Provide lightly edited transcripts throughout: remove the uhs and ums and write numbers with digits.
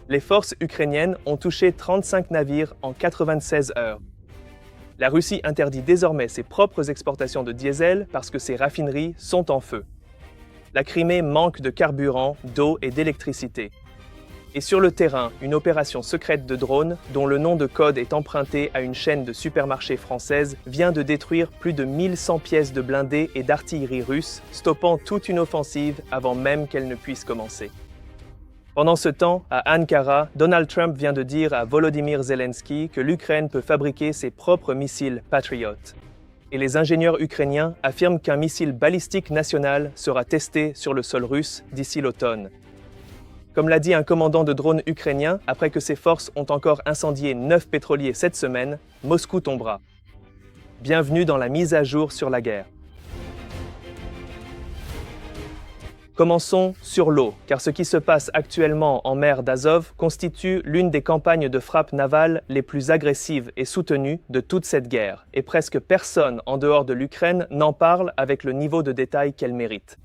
Les forces ukrainiennes ont touché 35 navires en 96 heures. La Russie interdit désormais ses propres exportations de diesel parce que ses raffineries sont en feu. La Crimée manque de carburant, d'eau et d'électricité. Et sur le terrain, une opération secrète de drones, dont le nom de code est emprunté à une chaîne de supermarchés française, vient de détruire plus de 1100 pièces de blindés et d'artillerie russe, stoppant toute une offensive avant même qu'elle ne puisse commencer. Pendant ce temps, à Ankara, Donald Trump vient de dire à Volodymyr Zelensky que l'Ukraine peut fabriquer ses propres missiles Patriot. Et les ingénieurs ukrainiens affirment qu'un missile balistique national sera testé sur le sol russe d'ici l'automne. Comme l'a dit un commandant de drone ukrainien, après que ses forces ont encore incendié 9 pétroliers cette semaine, Moscou tombera. Bienvenue dans la mise à jour sur la guerre. Commençons sur l'eau, car ce qui se passe actuellement en mer d'Azov constitue l'une des campagnes de frappe navale les plus agressives et soutenues de toute cette guerre, et presque personne en dehors de l'Ukraine n'en parle avec le niveau de détail qu'elle mérite.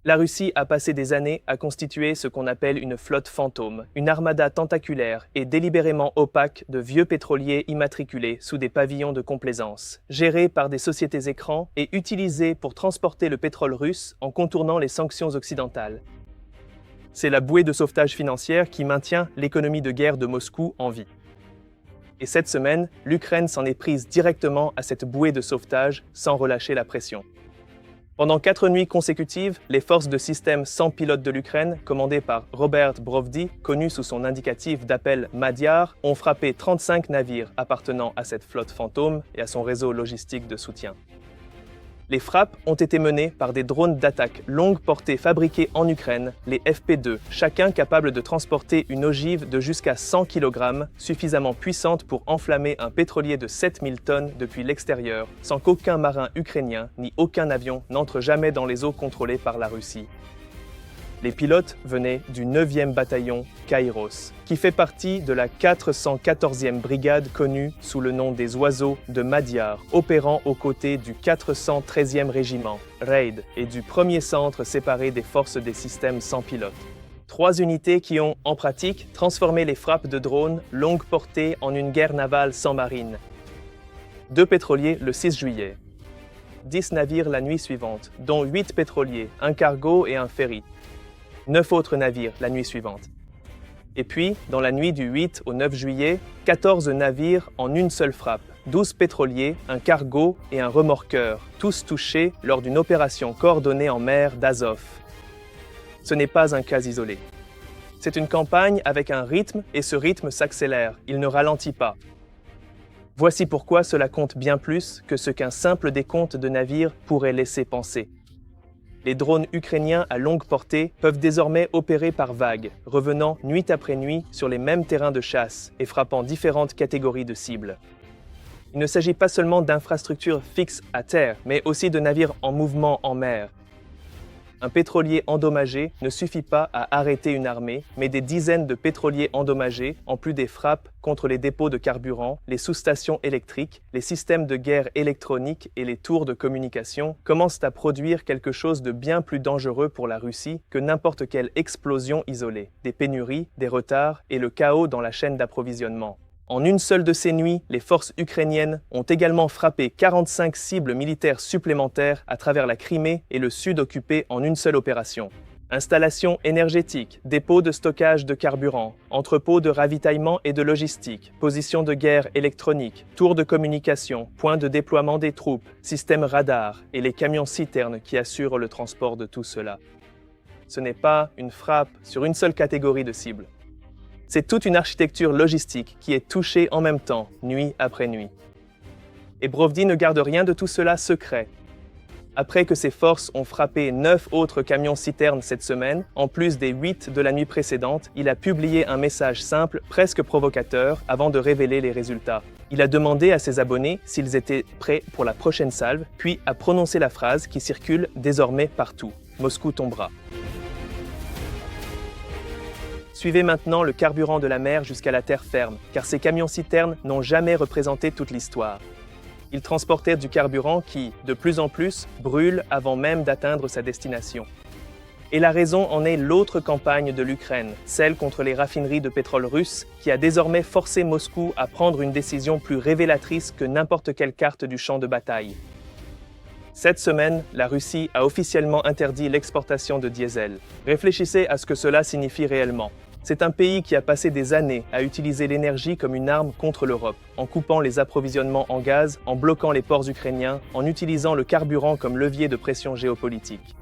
La Russie a passé des années à constituer ce qu'on appelle une flotte fantôme, une armada tentaculaire et délibérément opaque de vieux pétroliers immatriculés sous des pavillons de complaisance, gérés par des sociétés écrans et utilisés pour transporter le pétrole russe en contournant les sanctions occidentales. C'est la bouée de sauvetage financière qui maintient l'économie de guerre de Moscou en vie. Et cette semaine, l'Ukraine s'en est prise directement à cette bouée de sauvetage sans relâcher la pression. Pendant 4 nuits consécutives, les forces de système sans pilote de l'Ukraine, commandées par Robert Brovdi, connu sous son indicatif d'appel Madiar, ont frappé 35 navires appartenant à cette flotte fantôme et à son réseau logistique de soutien. Les frappes ont été menées par des drones d'attaque longue portée fabriqués en Ukraine, les FP2, chacun capable de transporter une ogive de jusqu'à 100 kg, suffisamment puissante pour enflammer un pétrolier de 7000 tonnes depuis l'extérieur, sans qu'aucun marin ukrainien ni aucun avion n'entre jamais dans les eaux contrôlées par la Russie. Les pilotes venaient du 9e bataillon Kairos, qui fait partie de la 414e brigade connue sous le nom des Oiseaux de Madiar, opérant aux côtés du 413e régiment, Raid, et du premier centre séparé des forces des systèmes sans pilote. 3 unités qui ont, en pratique, transformé les frappes de drones longue portée en une guerre navale sans marine. 2 pétroliers le 6 juillet. 10 navires la nuit suivante, dont 8 pétroliers, un cargo et un ferry. 9 autres navires la nuit suivante. Et puis, dans la nuit du 8 au 9 juillet, 14 navires en une seule frappe, 12 pétroliers, un cargo et un remorqueur, tous touchés lors d'une opération coordonnée en mer d'Azov. Ce n'est pas un cas isolé. C'est une campagne avec un rythme et ce rythme s'accélère, il ne ralentit pas. Voici pourquoi cela compte bien plus que ce qu'un simple décompte de navires pourrait laisser penser. Les drones ukrainiens à longue portée peuvent désormais opérer par vagues, revenant nuit après nuit sur les mêmes terrains de chasse et frappant différentes catégories de cibles. Il ne s'agit pas seulement d'infrastructures fixes à terre, mais aussi de navires en mouvement en mer. Un pétrolier endommagé ne suffit pas à arrêter une armée, mais des dizaines de pétroliers endommagés, en plus des frappes contre les dépôts de carburant, les sous-stations électriques, les systèmes de guerre électroniques et les tours de communication, commencent à produire quelque chose de bien plus dangereux pour la Russie que n'importe quelle explosion isolée, des pénuries, des retards et le chaos dans la chaîne d'approvisionnement. En une seule de ces nuits, les forces ukrainiennes ont également frappé 45 cibles militaires supplémentaires à travers la Crimée et le sud occupé en une seule opération. Installations énergétiques, dépôts de stockage de carburant, entrepôts de ravitaillement et de logistique, positions de guerre électroniques, tours de communication, points de déploiement des troupes, systèmes radars et les camions-citernes qui assurent le transport de tout cela. Ce n'est pas une frappe sur une seule catégorie de cibles. C'est toute une architecture logistique qui est touchée en même temps, nuit après nuit. Et Brovdi ne garde rien de tout cela secret. Après que ses forces ont frappé 9 autres camions-citernes cette semaine, en plus des 8 de la nuit précédente, il a publié un message simple, presque provocateur, avant de révéler les résultats. Il a demandé à ses abonnés s'ils étaient prêts pour la prochaine salve, puis a prononcé la phrase qui circule désormais partout. Moscou tombera. Suivez maintenant le carburant de la mer jusqu'à la terre ferme, car ces camions-citernes n'ont jamais représenté toute l'histoire. Ils transportaient du carburant qui, de plus en plus, brûle avant même d'atteindre sa destination. Et la raison en est l'autre campagne de l'Ukraine, celle contre les raffineries de pétrole russes, qui a désormais forcé Moscou à prendre une décision plus révélatrice que n'importe quelle carte du champ de bataille. Cette semaine, la Russie a officiellement interdit l'exportation de diesel. Réfléchissez à ce que cela signifie réellement. C'est un pays qui a passé des années à utiliser l'énergie comme une arme contre l'Europe, en coupant les approvisionnements en gaz, en bloquant les ports ukrainiens, en utilisant le carburant comme levier de pression géopolitique.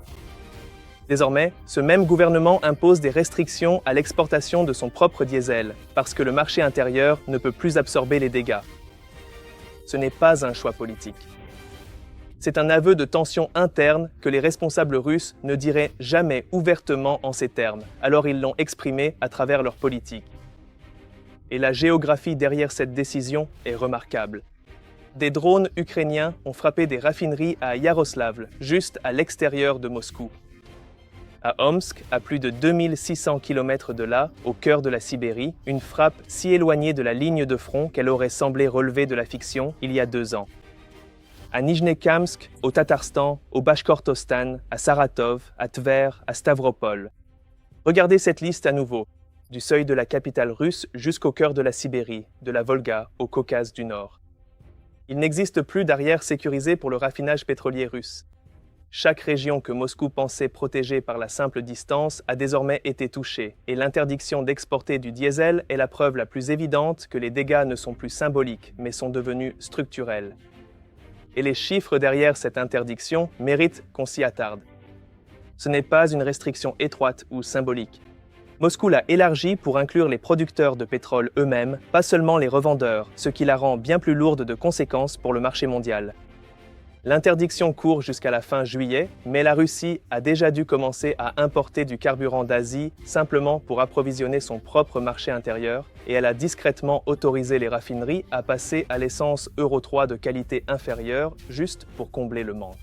Désormais, ce même gouvernement impose des restrictions à l'exportation de son propre diesel, parce que le marché intérieur ne peut plus absorber les dégâts. Ce n'est pas un choix politique. C'est un aveu de tension interne que les responsables russes ne diraient jamais ouvertement en ces termes, alors ils l'ont exprimé à travers leur politique. Et la géographie derrière cette décision est remarquable. Des drones ukrainiens ont frappé des raffineries à Yaroslavl, juste à l'extérieur de Moscou. À Omsk, à plus de 2600 km de là, au cœur de la Sibérie, une frappe si éloignée de la ligne de front qu'elle aurait semblé relever de la fiction il y a 2 ans. À Nijnekamsk, au Tatarstan, au Bashkortostan, à Saratov, à Tver, à Stavropol. Regardez cette liste à nouveau, du seuil de la capitale russe jusqu'au cœur de la Sibérie, de la Volga au Caucase du Nord. Il n'existe plus d'arrière sécurisée pour le raffinage pétrolier russe. Chaque région que Moscou pensait protégée par la simple distance a désormais été touchée, et l'interdiction d'exporter du diesel est la preuve la plus évidente que les dégâts ne sont plus symboliques, mais sont devenus structurels. Et les chiffres derrière cette interdiction méritent qu'on s'y attarde. Ce n'est pas une restriction étroite ou symbolique. Moscou l'a élargie pour inclure les producteurs de pétrole eux-mêmes, pas seulement les revendeurs, ce qui la rend bien plus lourde de conséquences pour le marché mondial. L'interdiction court jusqu'à la fin juillet, mais la Russie a déjà dû commencer à importer du carburant d'Asie simplement pour approvisionner son propre marché intérieur, et elle a discrètement autorisé les raffineries à passer à l'essence Euro 3 de qualité inférieure, juste pour combler le manque.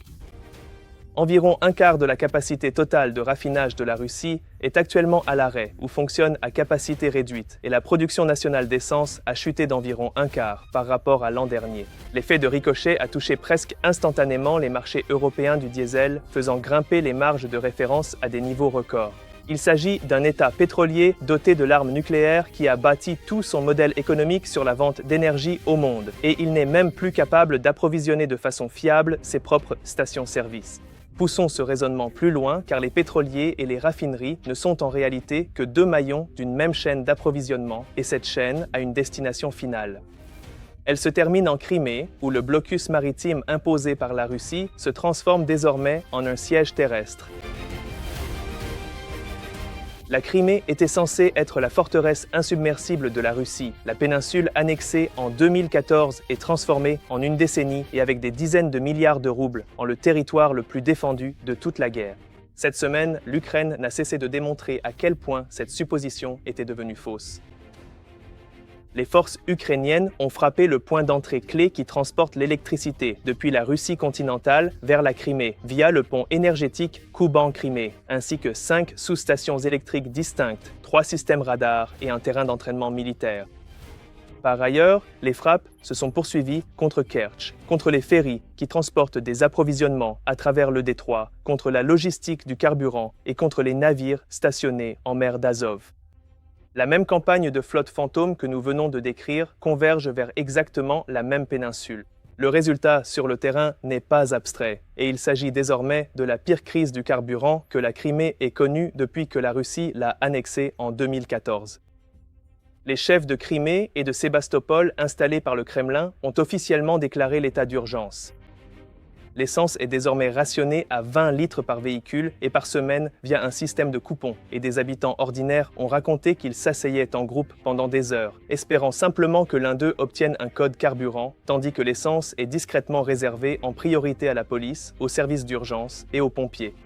Environ un quart de la capacité totale de raffinage de la Russie est actuellement à l'arrêt ou fonctionne à capacité réduite et la production nationale d'essence a chuté d'environ un quart par rapport à l'an dernier. L'effet de ricochet a touché presque instantanément les marchés européens du diesel, faisant grimper les marges de référence à des niveaux records. Il s'agit d'un État pétrolier doté de l'arme nucléaire qui a bâti tout son modèle économique sur la vente d'énergie au monde et il n'est même plus capable d'approvisionner de façon fiable ses propres stations-service. Poussons ce raisonnement plus loin car les pétroliers et les raffineries ne sont en réalité que 2 maillons d'une même chaîne d'approvisionnement et cette chaîne a une destination finale. Elle se termine en Crimée où le blocus maritime imposé par la Russie se transforme désormais en un siège terrestre. La Crimée était censée être la forteresse insubmersible de la Russie. La péninsule annexée en 2014 est transformée en une décennie et avec des dizaines de milliards de roubles en le territoire le plus défendu de toute la guerre. Cette semaine, l'Ukraine n'a cessé de démontrer à quel point cette supposition était devenue fausse. Les forces ukrainiennes ont frappé le point d'entrée clé qui transporte l'électricité depuis la Russie continentale vers la Crimée via le pont énergétique Kouban-Crimée, ainsi que 5 sous-stations électriques distinctes, 3 systèmes radars et un terrain d'entraînement militaire. Par ailleurs, les frappes se sont poursuivies contre Kerch, contre les ferries qui transportent des approvisionnements à travers le détroit, contre la logistique du carburant et contre les navires stationnés en mer d'Azov. La même campagne de flotte fantôme que nous venons de décrire converge vers exactement la même péninsule. Le résultat sur le terrain n'est pas abstrait, et il s'agit désormais de la pire crise du carburant que la Crimée ait connue depuis que la Russie l'a annexée en 2014. Les chefs de Crimée et de Sébastopol installés par le Kremlin ont officiellement déclaré l'état d'urgence. L'essence est désormais rationnée à 20 litres par véhicule et par semaine via un système de coupons, et des habitants ordinaires ont raconté qu'ils s'asseyaient en groupe pendant des heures, espérant simplement que l'un d'eux obtienne un code carburant, tandis que l'essence est discrètement réservée en priorité à la police, aux services d'urgence et aux pompiers.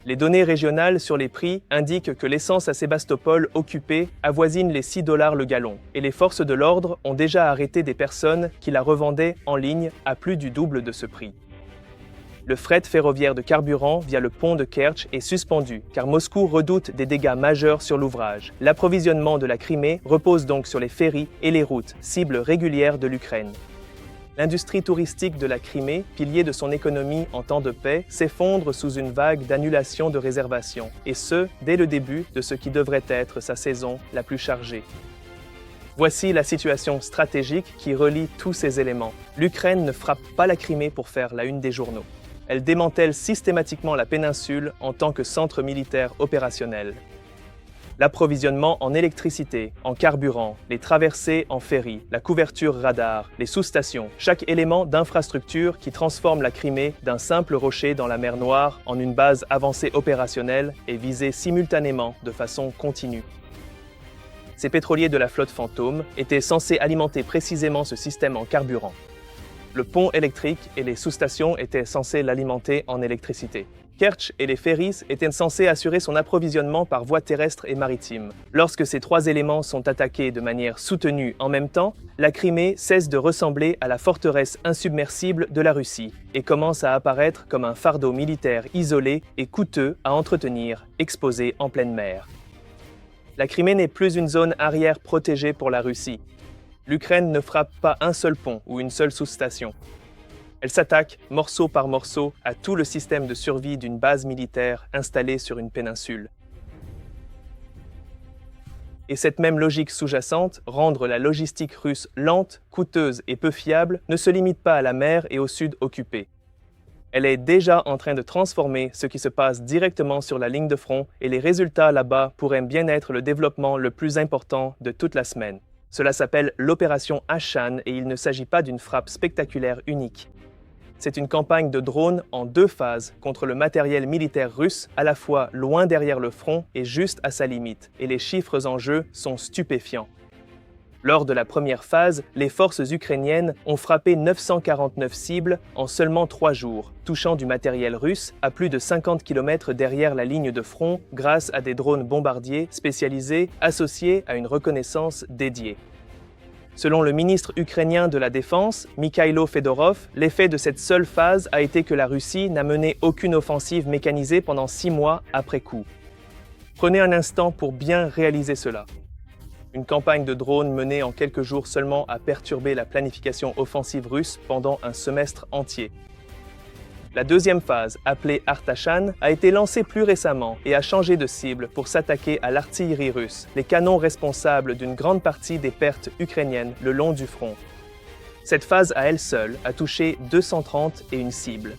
Les données régionales sur les prix indiquent que l'essence à Sébastopol occupée avoisine les $6 le gallon, et les forces de l'ordre ont déjà arrêté des personnes qui la revendaient en ligne à plus du double de ce prix. Le fret ferroviaire de carburant via le pont de Kerch est suspendu car Moscou redoute des dégâts majeurs sur l'ouvrage. L'approvisionnement de la Crimée repose donc sur les ferries et les routes, cibles régulières de l'Ukraine. L'industrie touristique de la Crimée, pilier de son économie en temps de paix, s'effondre sous une vague d'annulation de réservations, et ce, dès le début de ce qui devrait être sa saison la plus chargée. Voici la situation stratégique qui relie tous ces éléments. L'Ukraine ne frappe pas la Crimée pour faire la une des journaux. Elle démantèle systématiquement la péninsule en tant que centre militaire opérationnel. L'approvisionnement en électricité, en carburant, les traversées en ferry, la couverture radar, les sous-stations, chaque élément d'infrastructure qui transforme la Crimée d'un simple rocher dans la mer Noire en une base avancée opérationnelle est visé simultanément de façon continue. Ces pétroliers de la flotte Fantôme étaient censés alimenter précisément ce système en carburant. Le pont électrique et les sous-stations étaient censés l'alimenter en électricité. Kerch et les ferries étaient censés assurer son approvisionnement par voie terrestre et maritime. Lorsque ces trois éléments sont attaqués de manière soutenue en même temps, la Crimée cesse de ressembler à la forteresse insubmersible de la Russie et commence à apparaître comme un fardeau militaire isolé et coûteux à entretenir, exposé en pleine mer. La Crimée n'est plus une zone arrière protégée pour la Russie. L'Ukraine ne frappe pas un seul pont ou une seule sous-station. Elle s'attaque, morceau par morceau, à tout le système de survie d'une base militaire installée sur une péninsule. Et cette même logique sous-jacente, rendre la logistique russe lente, coûteuse et peu fiable, ne se limite pas à la mer et au sud occupé. Elle est déjà en train de transformer ce qui se passe directement sur la ligne de front et les résultats là-bas pourraient bien être le développement le plus important de toute la semaine. Cela s'appelle l'opération Ashan et il ne s'agit pas d'une frappe spectaculaire unique. C'est une campagne de drones en deux phases contre le matériel militaire russe, à la fois loin derrière le front et juste à sa limite, et les chiffres en jeu sont stupéfiants. Lors de la première phase, les forces ukrainiennes ont frappé 949 cibles en seulement 3 jours, touchant du matériel russe à plus de 50 km derrière la ligne de front grâce à des drones bombardiers spécialisés associés à une reconnaissance dédiée. Selon le ministre ukrainien de la Défense, Mikhailo Fedorov, l'effet de cette seule phase a été que la Russie n'a mené aucune offensive mécanisée pendant 6 mois après coup. Prenez un instant pour bien réaliser cela. Une campagne de drones menée en quelques jours seulement a perturbé la planification offensive russe pendant un semestre entier. La deuxième phase, appelée Artashan, a été lancée plus récemment et a changé de cible pour s'attaquer à l'artillerie russe, les canons responsables d'une grande partie des pertes ukrainiennes le long du front. Cette phase à elle seule a touché 230 et une cible,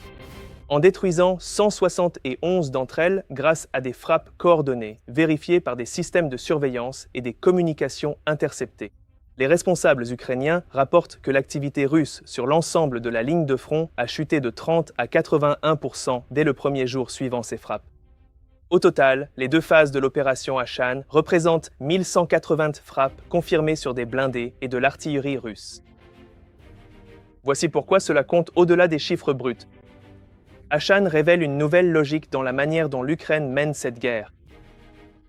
en détruisant 171 d'entre elles grâce à des frappes coordonnées, vérifiées par des systèmes de surveillance et des communications interceptées. Les responsables ukrainiens rapportent que l'activité russe sur l'ensemble de la ligne de front a chuté de 30 à 81% dès le premier jour suivant ces frappes. Au total, les deux phases de l'opération Ashan représentent 1180 frappes confirmées sur des blindés et de l'artillerie russe. Voici pourquoi cela compte au-delà des chiffres bruts. Ashan révèle une nouvelle logique dans la manière dont l'Ukraine mène cette guerre.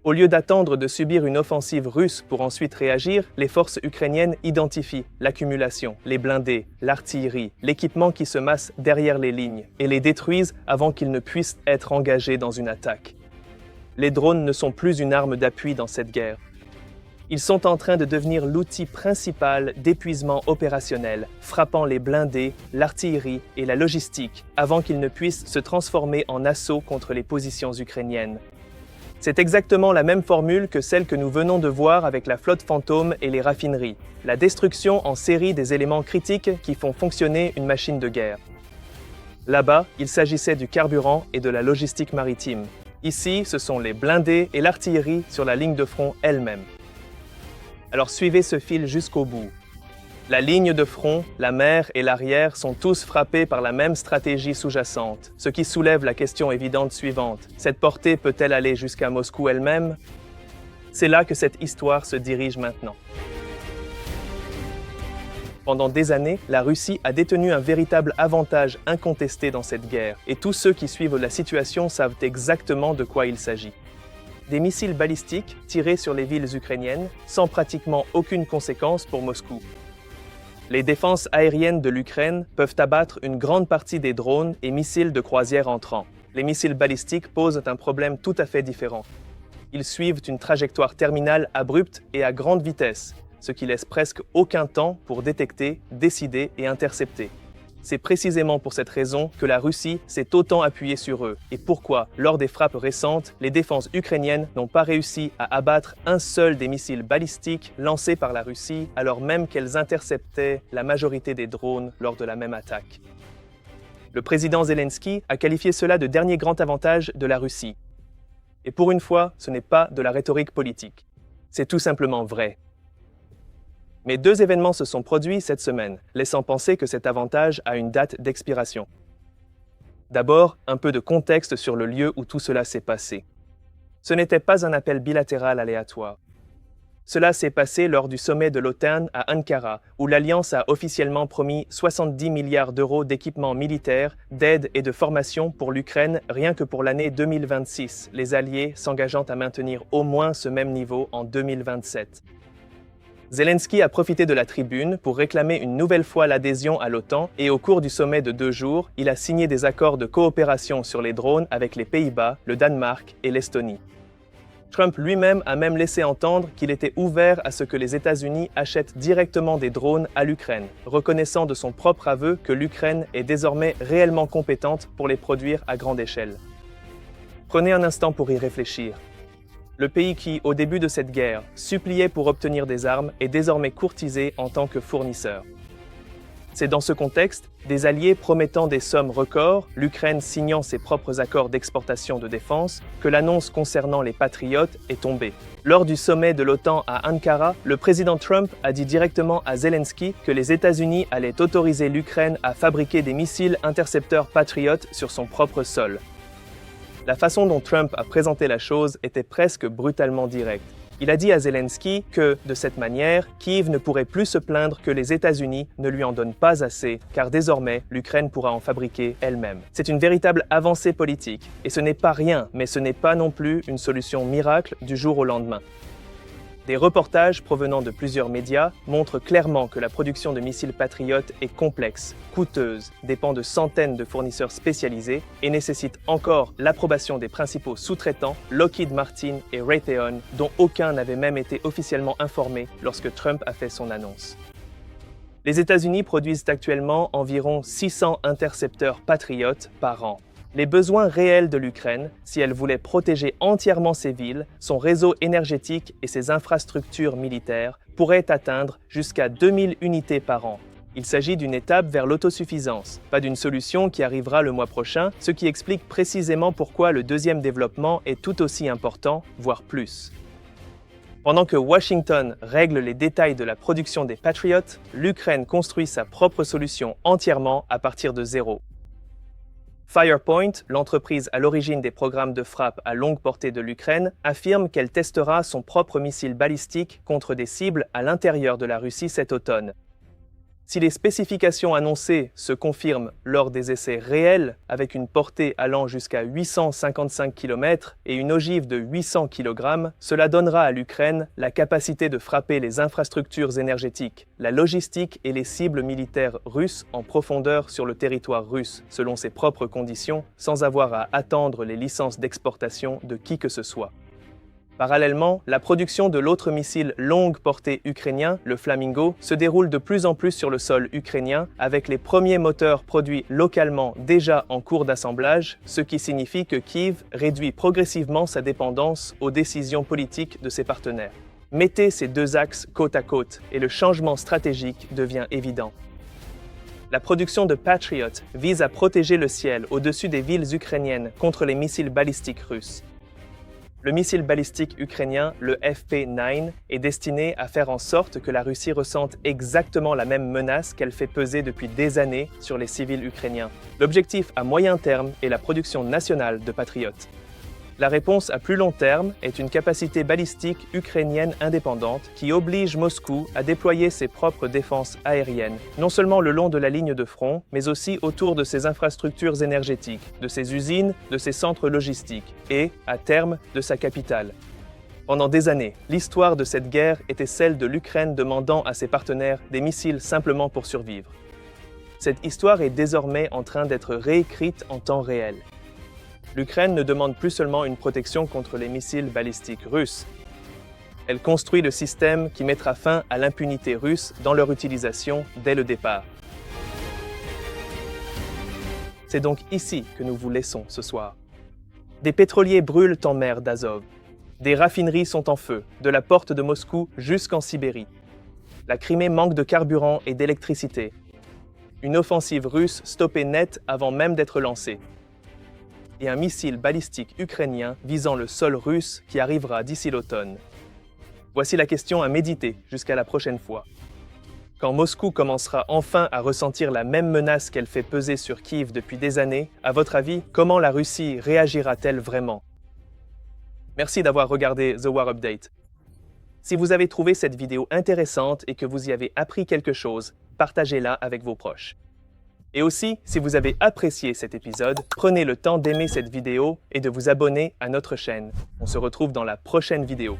Au lieu d'attendre de subir une offensive russe pour ensuite réagir, les forces ukrainiennes identifient l'accumulation, les blindés, l'artillerie, l'équipement qui se masse derrière les lignes et les détruisent avant qu'ils ne puissent être engagés dans une attaque. Les drones ne sont plus une arme d'appui dans cette guerre. Ils sont en train de devenir l'outil principal d'épuisement opérationnel, frappant les blindés, l'artillerie et la logistique avant qu'ils ne puissent se transformer en assaut contre les positions ukrainiennes. C'est exactement la même formule que celle que nous venons de voir avec la flotte Fantôme et les raffineries, la destruction en série des éléments critiques qui font fonctionner une machine de guerre. Là-bas, il s'agissait du carburant et de la logistique maritime. Ici, ce sont les blindés et l'artillerie sur la ligne de front elle-même. Alors suivez ce fil jusqu'au bout. La ligne de front, la mer et l'arrière sont tous frappés par la même stratégie sous-jacente, ce qui soulève la question évidente suivante. Cette portée peut-elle aller jusqu'à Moscou elle-même? C'est là que cette histoire se dirige maintenant. Pendant des années, la Russie a détenu un véritable avantage incontesté dans cette guerre, et tous ceux qui suivent la situation savent exactement de quoi il s'agit. Des missiles balistiques tirés sur les villes ukrainiennes, sans pratiquement aucune conséquence pour Moscou. Les défenses aériennes de l'Ukraine peuvent abattre une grande partie des drones et missiles de croisière entrants. Les missiles balistiques posent un problème tout à fait différent. Ils suivent une trajectoire terminale abrupte et à grande vitesse, ce qui laisse presque aucun temps pour détecter, décider et intercepter. C'est précisément pour cette raison que la Russie s'est autant appuyée sur eux, et pourquoi, lors des frappes récentes, les défenses ukrainiennes n'ont pas réussi à abattre un seul des missiles balistiques lancés par la Russie, alors même qu'elles interceptaient la majorité des drones lors de la même attaque. Le président Zelensky a qualifié cela de dernier grand avantage de la Russie. Et pour une fois, ce n'est pas de la rhétorique politique. C'est tout simplement vrai. Mais deux événements se sont produits cette semaine, laissant penser que cet avantage a une date d'expiration. D'abord, un peu de contexte sur le lieu où tout cela s'est passé. Ce n'était pas un appel bilatéral aléatoire. Cela s'est passé lors du sommet de l'OTAN à Ankara, où l'Alliance a officiellement promis 70 milliards d'euros d'équipements militaires, d'aide et de formation pour l'Ukraine rien que pour l'année 2026, les Alliés s'engageant à maintenir au moins ce même niveau en 2027. Zelensky a profité de la tribune pour réclamer une nouvelle fois l'adhésion à l'OTAN et au cours du sommet de 2 jours, il a signé des accords de coopération sur les drones avec les Pays-Bas, le Danemark et l'Estonie. Trump lui-même a même laissé entendre qu'il était ouvert à ce que les États-Unis achètent directement des drones à l'Ukraine, reconnaissant de son propre aveu que l'Ukraine est désormais réellement compétente pour les produire à grande échelle. Prenez un instant pour y réfléchir. Le pays qui, au début de cette guerre, suppliait pour obtenir des armes est désormais courtisé en tant que fournisseur. C'est dans ce contexte, des alliés promettant des sommes records, l'Ukraine signant ses propres accords d'exportation de défense, que l'annonce concernant les Patriotes est tombée. Lors du sommet de l'OTAN à Ankara, le président Trump a dit directement à Zelensky que les États-Unis allaient autoriser l'Ukraine à fabriquer des missiles intercepteurs Patriot sur son propre sol. La façon dont Trump a présenté la chose était presque brutalement directe. Il a dit à Zelensky que, de cette manière, Kiev ne pourrait plus se plaindre que les États-Unis ne lui en donnent pas assez, car désormais, l'Ukraine pourra en fabriquer elle-même. C'est une véritable avancée politique, et ce n'est pas rien, mais ce n'est pas non plus une solution miracle du jour au lendemain. Des reportages provenant de plusieurs médias montrent clairement que la production de missiles Patriot est complexe, coûteuse, dépend de centaines de fournisseurs spécialisés et nécessite encore l'approbation des principaux sous-traitants Lockheed Martin et Raytheon, dont aucun n'avait même été officiellement informé lorsque Trump a fait son annonce. Les États-Unis produisent actuellement environ 600 intercepteurs Patriot par an. Les besoins réels de l'Ukraine, si elle voulait protéger entièrement ses villes, son réseau énergétique et ses infrastructures militaires, pourraient atteindre jusqu'à 2000 unités par an. Il s'agit d'une étape vers l'autosuffisance, pas d'une solution qui arrivera le mois prochain, ce qui explique précisément pourquoi le deuxième développement est tout aussi important, voire plus. Pendant que Washington règle les détails de la production des Patriots, l'Ukraine construit sa propre solution entièrement à partir de zéro. Firepoint, l'entreprise à l'origine des programmes de frappe à longue portée de l'Ukraine, affirme qu'elle testera son propre missile balistique contre des cibles à l'intérieur de la Russie cet automne. Si les spécifications annoncées se confirment lors des essais réels, avec une portée allant jusqu'à 855 km et une ogive de 800 kg, cela donnera à l'Ukraine la capacité de frapper les infrastructures énergétiques, la logistique et les cibles militaires russes en profondeur sur le territoire russe, selon ses propres conditions, sans avoir à attendre les licences d'exportation de qui que ce soit. Parallèlement, la production de l'autre missile longue portée ukrainien, le Flamingo, se déroule de plus en plus sur le sol ukrainien, avec les premiers moteurs produits localement déjà en cours d'assemblage, ce qui signifie que Kiev réduit progressivement sa dépendance aux décisions politiques de ses partenaires. Mettez ces deux axes côte à côte et le changement stratégique devient évident. La production de Patriot vise à protéger le ciel au-dessus des villes ukrainiennes contre les missiles balistiques russes. Le missile balistique ukrainien, le FP9, est destiné à faire en sorte que la Russie ressente exactement la même menace qu'elle fait peser depuis des années sur les civils ukrainiens. L'objectif à moyen terme est la production nationale de Patriot. La réponse à plus long terme est une capacité balistique ukrainienne indépendante qui oblige Moscou à déployer ses propres défenses aériennes, non seulement le long de la ligne de front, mais aussi autour de ses infrastructures énergétiques, de ses usines, de ses centres logistiques et, à terme, de sa capitale. Pendant des années, l'histoire de cette guerre était celle de l'Ukraine demandant à ses partenaires des missiles simplement pour survivre. Cette histoire est désormais en train d'être réécrite en temps réel. L'Ukraine ne demande plus seulement une protection contre les missiles balistiques russes. Elle construit le système qui mettra fin à l'impunité russe dans leur utilisation dès le départ. C'est donc ici que nous vous laissons ce soir. Des pétroliers brûlent en mer d'Azov. Des raffineries sont en feu, de la porte de Moscou jusqu'en Sibérie. La Crimée manque de carburant et d'électricité. Une offensive russe stoppée net avant même d'être lancée. Et un missile balistique ukrainien visant le sol russe qui arrivera d'ici l'automne. Voici la question à méditer jusqu'à la prochaine fois. Quand Moscou commencera enfin à ressentir la même menace qu'elle fait peser sur Kiev depuis des années, à votre avis, comment la Russie réagira-t-elle vraiment? Merci d'avoir regardé The War Update. Si vous avez trouvé cette vidéo intéressante et que vous y avez appris quelque chose, partagez-la avec vos proches. Et aussi, si vous avez apprécié cet épisode, prenez le temps d'aimer cette vidéo et de vous abonner à notre chaîne. On se retrouve dans la prochaine vidéo.